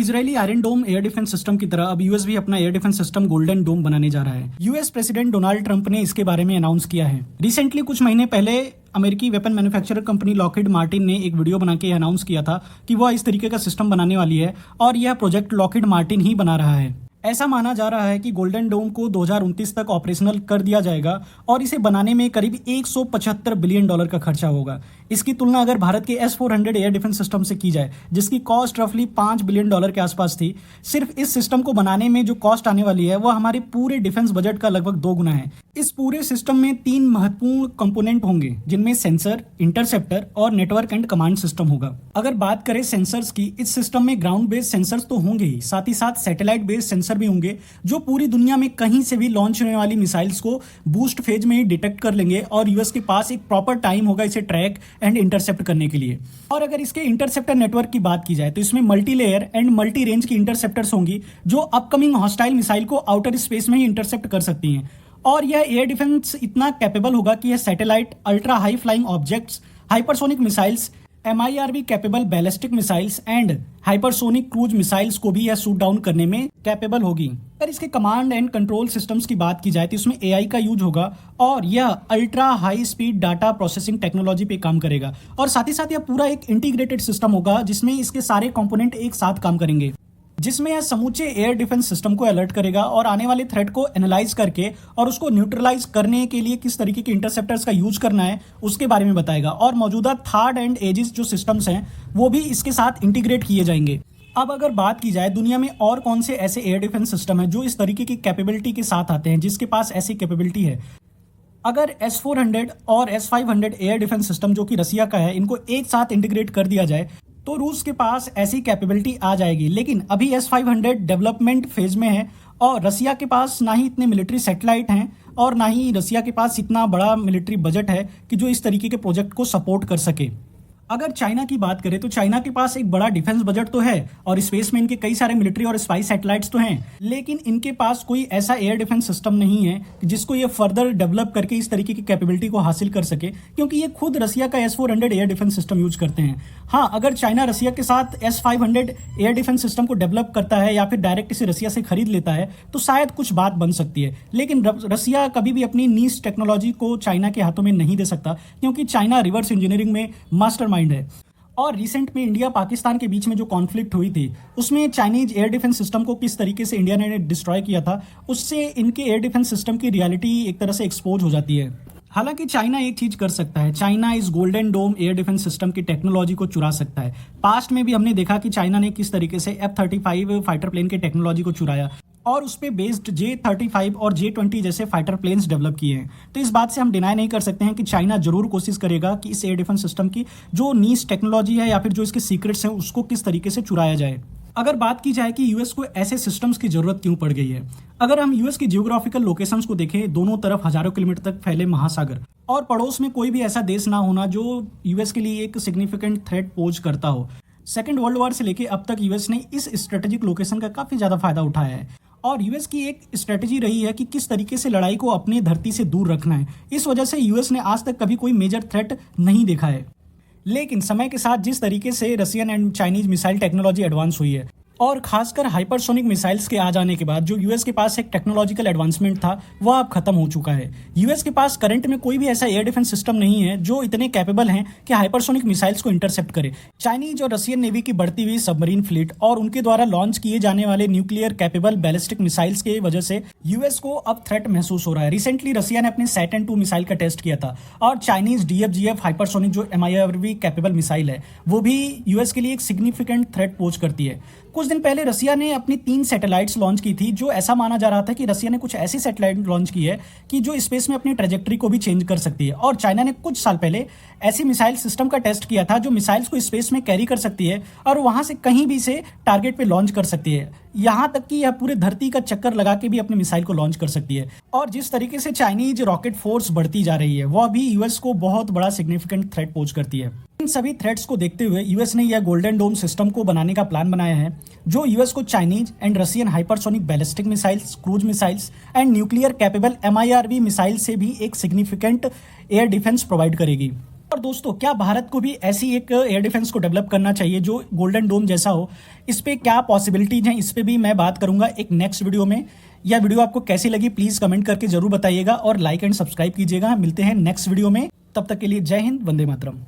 Israeli iron डोम air defence system की तरह अब यूएस भी अपना एयर डिफेंस सिस्टम गोल्डन डोम बनाने जा रहा है। यूएस प्रेसिडेंट डोनाल्ड ट्रंप ने इसके बारे में अनाउंस किया है। रिसेंटली कुछ महीने पहले अमेरिकी weapon manufacturer company Lockheed Martin ने एक वीडियो बना के अनाउंस किया था कि वह इस तरीके का सिस्टम बनाने वाली है और यह प्रोजेक्ट लॉकहीड मार्टिन ही बना रहा है। ऐसा माना जा रहा है कि गोल्डन डोम को 2029 तक ऑपरेशनल कर दिया जाएगा और इसे बनाने में करीब $175 बिलियन का खर्चा होगा। इसकी तुलना अगर भारत के S-400 एयर डिफेंस सिस्टम से की जाए, जिसकी कॉस्ट रफली $5 बिलियन के आसपास थी, सिर्फ इस सिस्टम को बनाने में जो कॉस्ट आने वाली है वह हमारे पूरे डिफेंस बजट का लगभग 2 गुना है। इस पूरे सिस्टम में 3 महत्वपूर्ण कंपोनेंट होंगे, जिनमें सेंसर, इंटरसेप्टर और नेटवर्क एंड कमांड सिस्टम होगा। अगर बात करें सेंसर्स की, इस सिस्टम में ग्राउंड बेस्ड सेंसर्स तो होंगे ही, साथ ही साथ सैटेलाइट बेस्ड सेंसर भी होंगे जो पूरी दुनिया में कहीं से भी लॉन्च होने वाली मिसाइल्स को बूस्ट फेज में ही डिटेक्ट कर लेंगे और यूएस के पास एक प्रॉपर टाइम होगा इसे ट्रैक एंड इंटरसेप्ट करने के लिए। और अगर इसके इंटरसेप्टर नेटवर्क की बात की जाए तो इसमें multi layer and multi range की इंटरसेप्टर्स होंगी जो अपकमिंग हॉस्टाइल मिसाइल को आउटर स्पेस में ही इंटरसेप्ट कर सकती हैं। और यह एयर डिफेंस इतना कैपेबल होगा कि यह satellite, ultra high flying objects, hypersonic missiles, MIRV capable ballistic missiles and hypersonic cruise missiles को भी यह शूट डाउन करने में कैपेबल होगी। अगर इसके कमांड एंड कंट्रोल सिस्टम्स की बात की जाए तो इसमें AI का यूज होगा और यह ultra high speed data processing technology पे काम करेगा और साथ ही साथ यह पूरा एक इंटीग्रेटेड सिस्टम होगा जिसमें इसके सारे कंपोनेंट एक साथ काम करेंगे, जिसमें यह समूचे एयर डिफेंस सिस्टम को अलर्ट करेगा और आने वाले थ्रेट को एनालाइज करके और उसको न्यूट्रलाइज करने के लिए किस तरीके के इंटरसेप्टर्स का यूज करना है उसके बारे में बताएगा। और मौजूदा थर्ड एंड एजिस जो सिस्टम्स हैं वो भी इसके साथ इंटीग्रेट किए जाएंगे। अब अगर बात की जाए दुनिया में और कौन से ऐसे एयर डिफेंस सिस्टम हैं जो इस तरीके की कैपेबिलिटी के साथ आते हैं, जिसके पास ऐसी कैपेबिलिटी है। अगर S-400 और S-500 एयर डिफेंस सिस्टम जो कि रसिया का है, इनको एक साथ इंटीग्रेट कर दिया जाए तो रूस के पास ऐसी कैपेबिलिटी आ जाएगी। लेकिन अभी S-500 डेवलपमेंट फेज में है और रसिया के पास ना ही इतने मिलिट्री सैटेलाइट हैं और ना ही रसिया के पास इतना बड़ा मिलिट्री बजट है कि जो इस तरीके के प्रोजेक्ट को सपोर्ट कर सके। अगर चाइना की बात करें तो चाइना के पास एक बड़ा डिफेंस बजट तो है और स्पेस में इनके कई सारे मिलिट्री और स्पाई सैटेलाइट्स तो हैं, लेकिन इनके पास कोई ऐसा एयर डिफेंस सिस्टम नहीं है जिसको ये फर्दर डेवलप करके इस तरीके की कैपेबिलिटी को हासिल कर सके, क्योंकि ये खुद रसिया का S-400 air defence system use करते हैं। हाँ, अगर चाइना रसिया के साथ S-500 एयर डिफेंस सिस्टम को डेवलप करता है या फिर डायरेक्ट इसे रसिया से खरीद लेता है तो शायद कुछ बात बन सकती है, लेकिन रसिया कभी भी अपनी नीश टेक्नोलॉजी को चाइना के हाथों में नहीं दे सकता, क्योंकि चाइना रिवर्स इंजीनियरिंग में मास्टरमाइंड है। और रिसेंट में इंडिया पाकिस्तान के बीच में जो कॉन्फ्लिक्ट हुई थी उसमें चाइनीज एयर डिफेंस सिस्टम को किस तरीके से इंडिया ने डिस्ट्रॉय किया था, उससे इनके एयर डिफेंस सिस्टम की रियलिटी एक तरह से एक्सपोज हो जाती है। हालांकि चाइना एक चीज कर सकता है, चाइना इस गोल्डन डोम एयर डिफेंस सिस्टम की टेक्नोलॉजी को चुरा सकता है। पास्ट में भी हमने देखा कि चाइना ने किस तरीके से F-35 फाइटर प्लेन के टेक्नोलॉजी को चुराया और उस पे बेस्ड J-35 और J-20 जैसे फाइटर प्लेन्स डेवलप किए हैं। तो इस बात से हम डिनाई नहीं कर सकते हैं कि चाइना जरूर कोशिश करेगा कि इस एयर डिफेंस सिस्टम की जो नीश टेक्नोलॉजी है या फिर जो इसके सीक्रेट्स हैं उसको किस तरीके से चुराया जाए। अगर बात की जाए कि यूएस को ऐसे सिस्टम्स की जरूरत क्यों पड़ गई है, अगर हम यूएस की जियोग्राफिकल लोकेशंस को देखें, दोनों तरफ हजारों किलोमीटर तक फैले महासागर और पड़ोस में कोई भी ऐसा देश ना होना जो यूएस के लिए एक सिग्निफिकेंट थ्रेट पोज करता हो। सेकेंड वर्ल्ड वॉर से लेकर अब तक यूएस ने इस स्ट्रेटेजिक लोकेशन का काफी ज्यादा फायदा उठाया है और यूएस की एक स्ट्रेटेजी रही है कि किस तरीके से लड़ाई को अपनी धरती से दूर रखना है। इस वजह से यूएस ने आज तक कभी कोई मेजर थ्रेट नहीं देखा है। लेकिन समय के साथ जिस तरीके से Russian and Chinese missile technology advance हुई है और खासकर हाइपरसोनिक मिसाइल्स के आ जाने के बाद जो यूएस के पास एक टेक्नोलॉजिकल एडवांसमेंट था वह अब खत्म हो चुका है। यूएस के पास करंट में कोई भी ऐसा एयर डिफेंस सिस्टम नहीं है जो इतने कैपेबल हैं कि हाइपरसोनिक मिसाइल्स को इंटरसेप्ट करे। चाइनीज और रशियन नेवी की बढ़ती हुई सबमरीन फ्लीट और उनके द्वारा लॉन्च किए जाने वाले न्यूक्लियर कैपेबल बैलिस्टिक मिसाइल्स की वजह से यूएस को अब थ्रेट महसूस हो रहा है। रिसेंटली रशिया ने अपने सैटर्न 2 मिसाइल का टेस्ट किया था और चाइनीज DFGF हाइपरसोनिक जो MIRV कैपेबल मिसाइल है वो भी यूएस के लिए एक सिग्निफिकेंट थ्रेट पोज करती है। कुछ दिन पहले रसिया ने अपनी 3 सैटेलाइट्स लॉन्च की थी, जो ऐसा माना जा रहा था कि रसिया ने कुछ ऐसी सैटेलाइट लॉन्च की है कि जो स्पेस में अपनी ट्रेजेक्ट्री को भी चेंज कर सकती है। और चाइना ने कुछ साल पहले ऐसी मिसाइल सिस्टम का टेस्ट किया था जो मिसाइल्स को स्पेस में कैरी कर सकती है और वहां से कहीं भी से टारगेट पे लॉन्च कर सकती है, यहां तक कि यह पूरे धरती का चक्कर लगा के भी अपने मिसाइल को लॉन्च कर सकती है। और जिस तरीके से चाइनीज रॉकेट फोर्स बढ़ती जा रही है वह भी यूएस को बहुत बड़ा सिग्निफिकेंट थ्रेट पोज करती है। इन सभी थ्रेट्स को देखते हुए यूएस ने यह गोल्डन डोम सिस्टम को बनाने का प्लान बनाया है जो यूएस को Chinese and Russian hypersonic ballistic missiles, cruise missiles and nuclear capable MIRV missile से भी एक सिग्निफिकेंट एयर डिफेंस प्रोवाइड करेगी। और और दोस्तों, क्या भारत को भी ऐसी एक एयर डिफेंस को डेवलप करना चाहिए जो गोल्डन डोम जैसा हो? इस पे क्या पॉसिबिलिटीज हैं, इस पे भी मैं बात करूंगा एक नेक्स्ट वीडियो में। यह वीडियो आपको कैसी लगी प्लीज कमेंट करके जरूर बताइएगा और लाइक एंड सब्सक्राइब कीजिएगा। मिलते हैं नेक्स्ट वीडियो में, तब तक के लिए जय हिंद, वंदे मातरम।